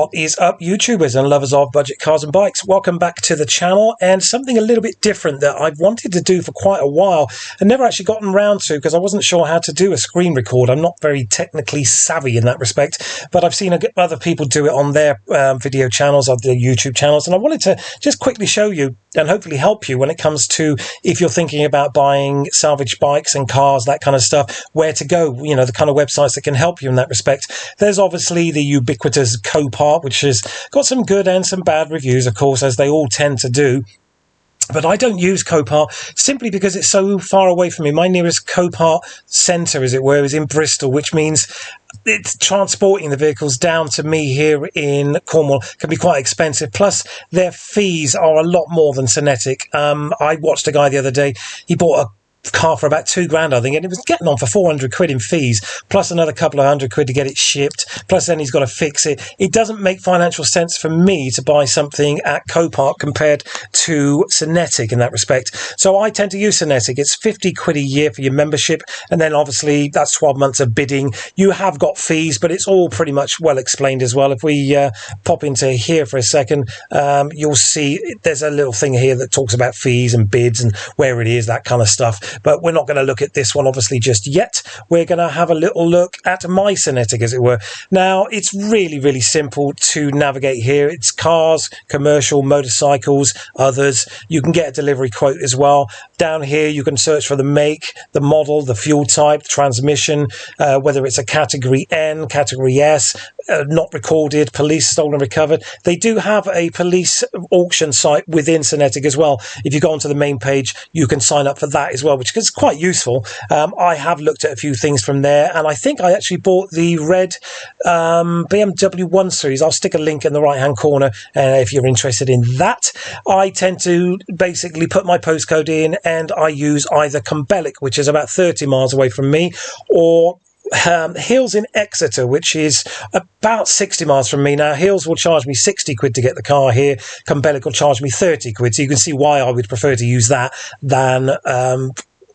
What is up, YouTubers and lovers of budget cars and bikes? Welcome back to the channel, and something a little bit different that I've wanted to do for quite a while and never actually gotten around to because I wasn't sure how to do a screen record. I'm not very technically savvy in that respect, but I've seen other people do it on their video channels, on their YouTube channels, and I wanted to just quickly show you and hopefully help you when it comes to if you're thinking about buying salvage bikes and cars, that kind of stuff, where to go, you know, the kind of websites that can help you in that respect. There's obviously the ubiquitous Copart, which has got some good and some bad reviews, of course, as they all tend to do. But I don't use Copart simply because it's so far away from me. My nearest Copart centre, as it were, is in Bristol, which means it's transporting the vehicles down to me here in Cornwall can be quite expensive. Plus, their fees are a lot more than Synetiq. I watched a guy the other day. He bought a car for about £2,000, I think, and it was getting on for 400 quid in fees, plus another couple of hundred quid to get it shipped, plus then he's got to fix it. It doesn't make financial sense for me to buy something at Copart compared to Synetiq in that respect. So I tend to use Synetiq. It's 50 quid a year for your membership, and then obviously that's 12 months of bidding. You have got fees, but it's all pretty much well explained as well. If we pop into here for a second, you'll see there's a little thing here that talks about fees and bids and where it is, that kind of stuff. But we're not going to look at this one, obviously, just yet. We're going to have a little look at my Synetiq, as it were. Now, it's really, really simple to navigate here. It's cars, commercial, motorcycles, others. You can get a delivery quote as well. Down here, you can search for the make, the model, the fuel type, the transmission, whether it's a Category N, Category S, not recorded, police, stolen, recovered. They do have a police auction site within Synetiq as well. If you go onto the main page, you can sign up for that as well, which is quite useful. I have looked at a few things from there, and I think I actually bought the red BMW 1 Series. I'll stick a link in the right-hand corner if you're interested in that. I tend to basically put my postcode in, and I use either Cumbelic, which is about 30 miles away from me, or Hills in Exeter, which is about 60 miles from me. Now, Hills will charge me 60 quid to get the car here. Cumbelic will charge me 30 quid. So you can see why I would prefer to use that than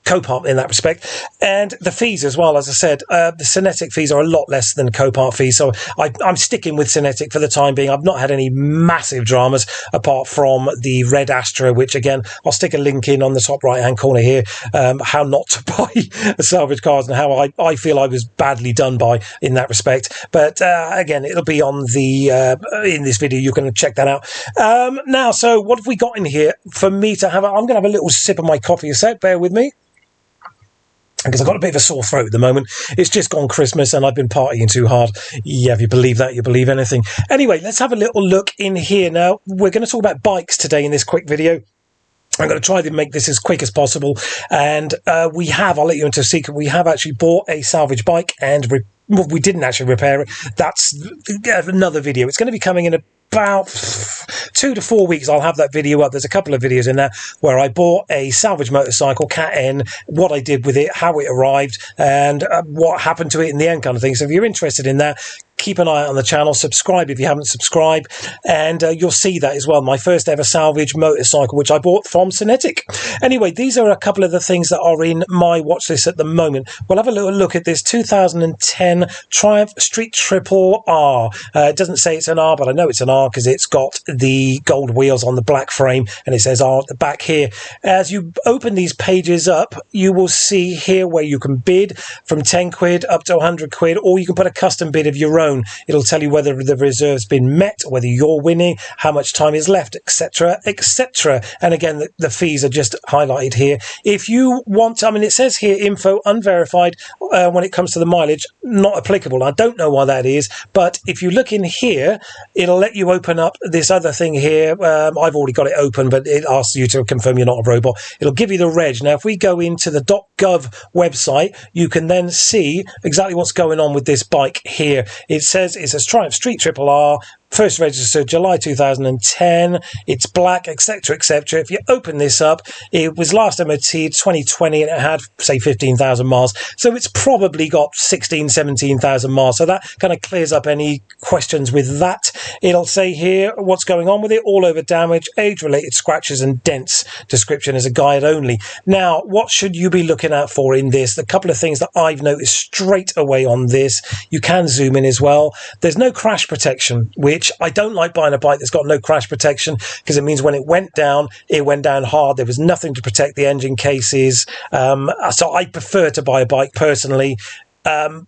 Copart in that respect. And the fees as well, as I said, the Synetiq fees are a lot less than Copart fees. So I'm sticking with Synetiq for the time being. I've not had any massive dramas apart from the red Astra, which again, I'll stick a link in on the top right hand corner here, how not to buy salvage cars and how I feel I was badly done by in that respect. But again, it'll be on the in this video. You can check that out. Now, so what have we got in here for me to have? I'm going to have a little sip of my coffee a sec. Bear with me, because I've got a bit of a sore throat at the moment. It's just gone Christmas and I've been partying too hard. Yeah, if you believe that, you believe anything. Anyway, let's have a little look in here now. We're going to talk about bikes today in this quick video. I'm going to try to make this as quick as possible. And I'll let you into a secret, we have actually bought a salvage bike and we didn't actually repair it. That's another video. It's going to be coming in about 2 to 4 weeks. I'll have that video up. There's a couple of videos in there where I bought a salvage motorcycle, Cat N, what I did with it, how it arrived, and what happened to it in the end, kind of thing. So if you're interested in that, keep an eye out on the channel, subscribe if you haven't subscribed, and you'll see that as well. My first ever salvage motorcycle, which I bought from Synetiq. Anyway, these are a couple of the things that are in my watch list at the moment. We'll have a little look at this 2010 Triumph Street Triple R. It doesn't say it's an R, but I know it's an R because it's got the gold wheels on the black frame, and it says R at the back here. As you open these pages up, you will see here where you can bid from 10 quid up to 100 quid, or you can put a custom bid of your own. It'll tell you whether the reserve's been met, whether you're winning, how much time is left, etc., etc. And again, the fees are just highlighted here. If you want, I mean, it says here info unverified when it comes to the mileage, not applicable. I don't know why that is, but if you look in here, it'll let you open up this other thing here. I've already got it open, but it asks you to confirm you're not a robot. It'll give you the reg. Now, if we go into the .gov website, you can then see exactly what's going on with this bike here. It says Triumph Street Triple R, first registered July 2010, it's black, etc., etc. If you open this up, it was last MOT 2020 and it had, say, 15,000 miles. So it's probably got 16, 17,000 miles. So that kind of clears up any questions with that. It'll say here what's going on with it, all over damage, age-related scratches and dents. Description is a guide only. Now, what should you be looking out for in this? The couple of things that I've noticed straight away on this, you can zoom in as well. There's no crash protection, which which I don't like buying a bike that's got no crash protection, because it means when it went down hard. There was nothing to protect the engine cases. So I prefer to buy a bike personally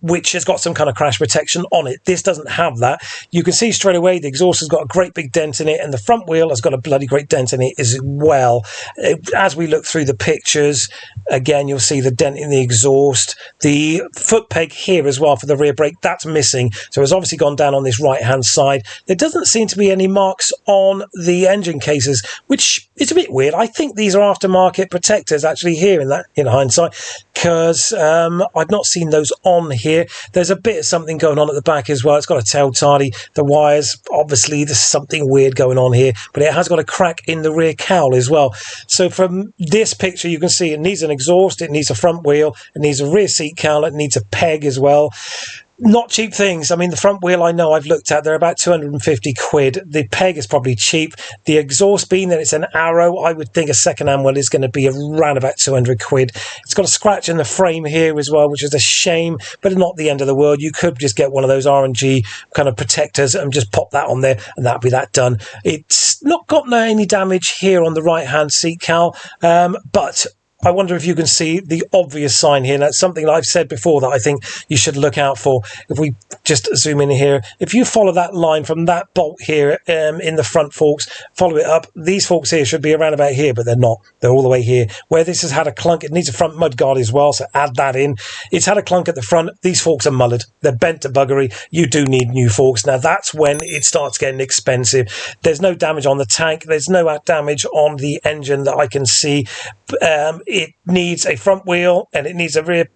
which has got some kind of crash protection on it. This doesn't have that. You can see straight away the exhaust has got a great big dent in it, and the front wheel has got a bloody great dent in it as well. As we look through the pictures, again, you'll see the dent in the exhaust. The foot peg here as well for the rear brake, that's missing. So it's obviously gone down on this right-hand side. There doesn't seem to be any marks on the engine cases, which is a bit weird. I think these are aftermarket protectors actually here in hindsight, because I've not seen those on here. There's a bit of something going on at the back as well. It's got a tail tardy. The wires, obviously there's something weird going on here, but it has got a crack in the rear cowl as well. So from this picture you can see it needs an exhaust, it needs a front wheel, it needs a rear seat cowl, it needs a peg as well. Not cheap things. I mean, the front wheel, I know I've looked at, they're about 250 quid. The peg is probably cheap. The exhaust, being that it's an Arrow, I would think a second-hand one is going to be around about 200 quid. It's got a scratch in the frame here as well, which is a shame, but not the end of the world. You could just get one of those R&G kind of protectors and just pop that on there, and that'd be that done. It's not got any damage here on the right-hand seat cowl, but I wonder if you can see the obvious sign here. That's something that I've said before that I think you should look out for. If we just zoom in here, if you follow that line from that bolt here in the front forks, follow it up, these forks here should be around about here, but they're not. They're all the way here. Where this has had a clunk, it needs a front mud guard as well, so add that in. It's had a clunk at the front. These forks are mullered. They're bent to buggery. You do need new forks. Now, that's when it starts getting expensive. There's no damage on the tank. There's no damage on the engine that I can see. It needs a front wheel and it needs a rear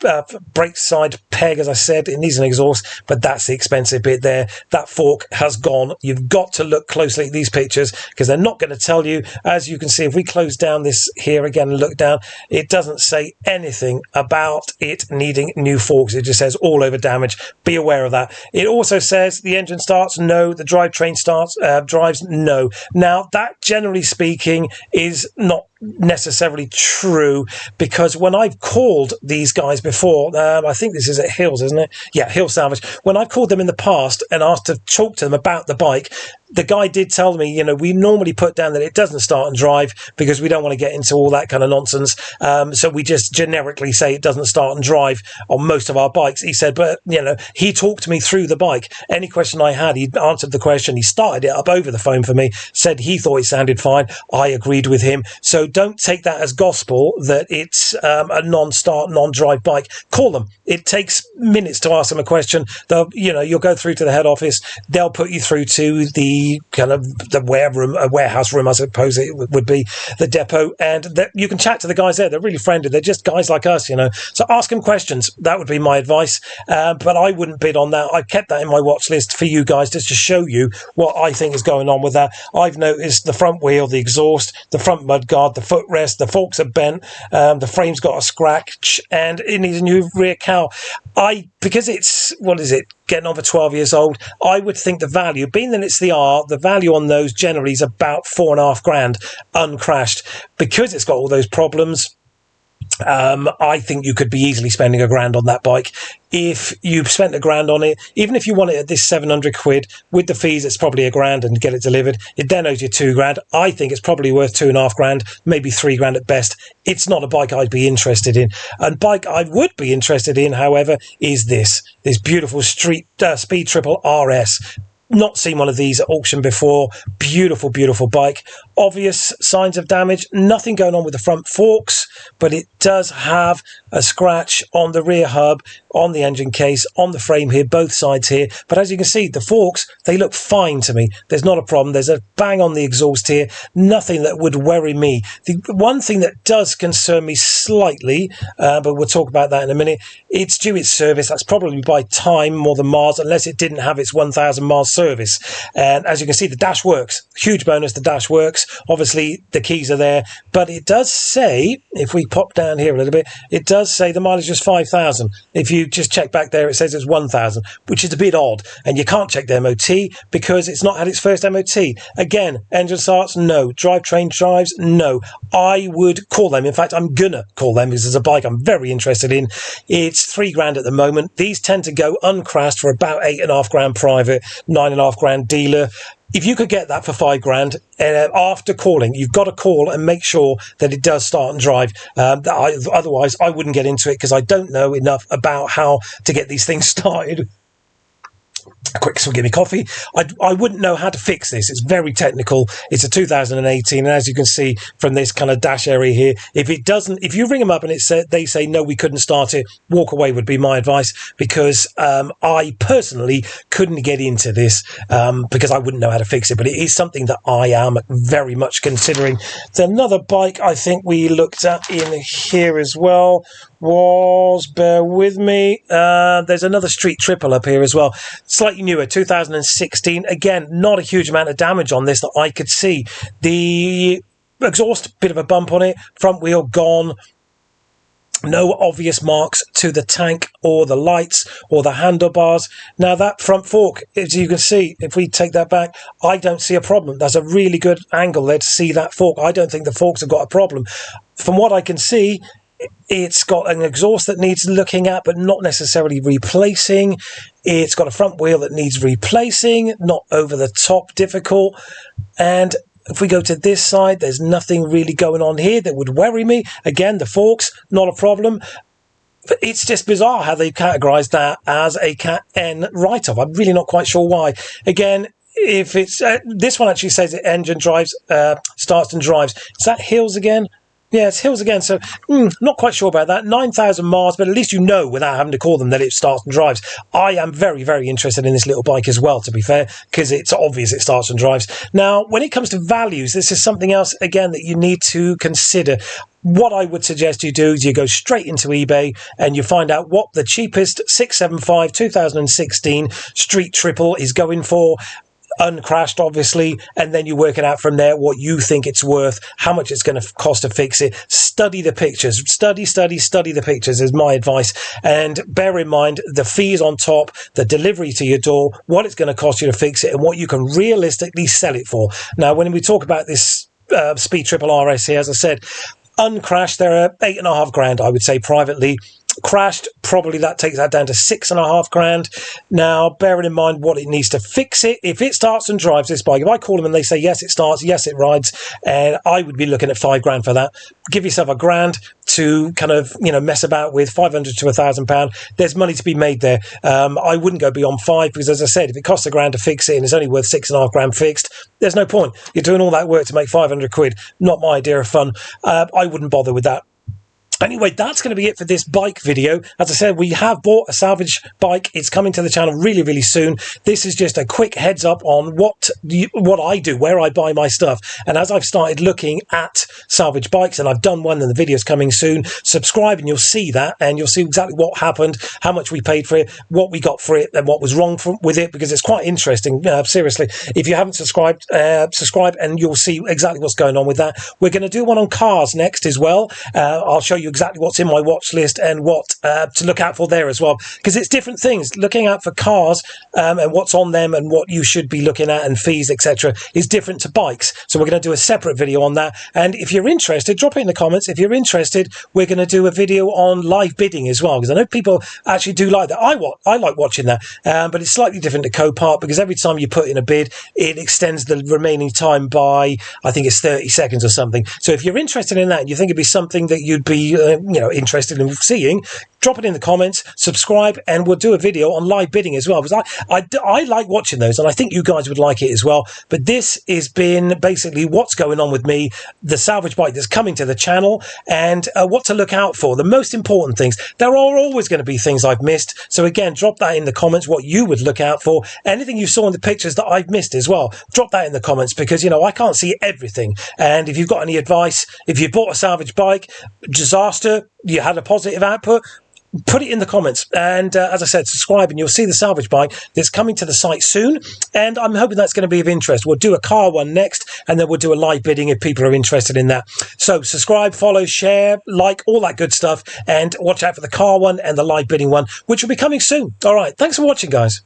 brake side peg, as I said. It needs an exhaust, but that's the expensive bit there. That fork has gone. You've got to look closely at these pictures because they're not going to tell you. As you can see, if we close down this here again and look down, it doesn't say anything about it needing new forks. It just says all over damage. Be aware of that. It also says the engine starts, no. The drivetrain starts, drives, no. Now, that generally speaking is not necessarily true, because when I've called these guys before, I think this is at Hills, isn't it? Yeah, Hill Salvage. When I've called them in the past and asked to talk to them about the bike, the guy did tell me, we normally put down that it doesn't start and drive because we don't want to get into all that kind of nonsense. So we just generically say it doesn't start and drive on most of our bikes. He said, but, he talked me through the bike. Any question I had, he answered the question. He started it up over the phone for me, said he thought it sounded fine. I agreed with him. So don't take that as gospel that it's a non-start, non-drive bike. Call them. It takes minutes to ask them a question. They'll, you'll go through to the head office. They'll put you through to the kind of the warehouse room, I suppose it would be, the depot, and you can chat to the guys there. They're really friendly. They're just guys like us, So ask them questions. That would be my advice. But I wouldn't bid on that. I kept that in my watch list for you guys just to show you what I think is going on with that. I've noticed the front wheel, the exhaust, the front mudguard, the footrest, the forks are bent, the frame's got a scratch, and it needs a new rear cowl. Because it's, getting on for 12 years old, I would think the value, being that it's the R, the value on those generally is about $4,500 uncrashed. Because it's got all those problems, I think you could be easily spending $1,000 on that bike. If you've spent $1,000 on it, even if you want it at this 700 quid, with the fees, it's probably $1,000 and get it delivered. It then owes you $2,000. I think it's probably worth $2,500, maybe $3,000 at best. It's not a bike I'd be interested in. A bike I would be interested in, however, is this beautiful Speed Triple RS. Not seen one of these at auction before. Beautiful, beautiful bike. Obvious signs of damage. Nothing going on with the front forks, but it does have a scratch on the rear hub, on the engine case, on the frame here, both sides here. But as you can see, the forks, they look fine to me. There's not a problem. There's a bang on the exhaust here. Nothing that would worry me. The one thing that does concern me slightly, but we'll talk about that in a minute, it's due its service. That's probably by time more than miles, unless it didn't have its 1,000 miles service. And as you can see, the dash works. Huge bonus, the dash works. box. Obviously, the keys are there, but it does say, if we pop down here a little bit, it does say the mileage is 5,000. If you just check back there, it says it's 1,000, which is a bit odd. And you can't check the MOT because it's not had its first MOT. Again, engine starts, no. Drivetrain drives, no. I would call them. In fact, I'm gonna call them because there's a bike I'm very interested in. It's £3,000 at the moment. These tend to go uncrashed for about £8.5 private, £9.5 dealer. If you could get that for £5,000 after calling, you've got to call and make sure that it does start and drive. Otherwise, I wouldn't get into it because I don't know enough about how to get these things started. A quick swig of me coffee. I wouldn't know how to fix this. It's very technical. It's a 2018, and as you can see from this kind of dash area here, if you ring them up and they say no, we couldn't start it, walk away would be my advice, because I personally couldn't get into this because I wouldn't know how to fix it. But it is something that I am very much considering. There's another bike I think we looked at in here as well. Bear with me, there's another Street Triple up here as well, slightly newer, 2016. Again, not a huge amount of damage on this that I could see. The exhaust, bit of a bump on it, front wheel gone, no obvious marks to the tank or the lights or the handlebars. Now that front fork, as you can see, if we take that back, I don't see a problem. That's a really good angle there to see that fork. I don't think the forks have got a problem. From what I can see, it's got an exhaust that needs looking at, but not necessarily replacing. It's got a front wheel that needs replacing, not over the top difficult. And if we go to this side, there's nothing really going on here that would worry me. Again, the forks, not a problem. But it's just bizarre how they've categorized that as a Cat N write-off. I'm really not quite sure why. Again, if it's this one actually says it engine drives, starts and drives. Is that Hills again? Yeah, it's Hills again, so not quite sure about that. 9,000 miles, but at least you know without having to call them that it starts and drives. I am very, very interested in this little bike as well, to be fair, because it's obvious it starts and drives. Now, when it comes to values, this is something else, again, that you need to consider. What I would suggest you do is you go straight into eBay and you find out what the cheapest 675 2016 Street Triple is going for. Uncrashed, obviously, and then you work it out from there what you think it's worth, how much it's going to cost to fix it. Study the pictures. Study the pictures is my advice. And bear in mind the fees on top, the delivery to your door, what it's going to cost you to fix it, and what you can realistically sell it for. Now, when we talk about this Speed Triple RS here, as I said, uncrashed, they're £8.5 I would say privately. Crashed, probably that takes that down to £6.5. Now, bearing in mind what it needs to fix it, if it starts and drives this bike, if I call them and they say yes it starts, yes it rides, and I would be looking at £5,000 for that. Give yourself £1,000 to kind of mess about with, £500 to £1,000. There's money to be made there. I wouldn't go beyond £5,000 because, as I said, if it costs £1,000 to fix it and it's only worth £6.5 fixed, there's no point. You're doing all that work to make £500. Not my idea of fun. I wouldn't bother with that. Anyway, that's going to be it for this bike video. As I said, we have bought a Salvage bike. It's coming to the channel really, really soon. This is just a quick heads up on what I do, where I buy my stuff. And as I've started looking at Salvage bikes, and I've done one and the video's coming soon, subscribe and you'll see that, and you'll see exactly what happened, how much we paid for it, what we got for it, and what was wrong with it, because it's quite interesting. Seriously, if you haven't subscribed, subscribe and you'll see exactly what's going on with that. We're going to do one on cars next as well. I'll show you exactly what's in my watch list and what to look out for there as well, because it's different things. Looking out for cars and what's on them and what you should be looking at and fees, etc., is different to bikes. So we're going to do a separate video on that. And if you're interested, drop it in the comments. If you're interested, we're going to do a video on live bidding as well, because I know people actually do like that. I like watching that, but it's slightly different to Copart, because every time you put in a bid, it extends the remaining time by, I think it's 30 seconds or something. So if you're interested in that and you think it'd be something that you'd be interested in seeing, drop it in the comments, subscribe, and we'll do a video on live bidding as well, because I like watching those, and I think you guys would like it as well. But this has been basically what's going on with me, the Salvage bike that's coming to the channel, and what to look out for. The most important things. There are always going to be things I've missed, so again, drop that in the comments, what you would look out for. Anything you saw in the pictures that I've missed as well, drop that in the comments, because I can't see everything. And if you've got any advice, if you bought a Salvage bike, disaster, you had a positive output, put it in the comments. And as I said, subscribe and you'll see the salvage bike that's coming to the site soon. And I'm hoping that's going to be of interest. We'll do a car one next, and then we'll do a live bidding if people are interested in that. So subscribe, follow, share, like, all that good stuff. And watch out for the car one and the live bidding one, which will be coming soon. All right. Thanks for watching, guys.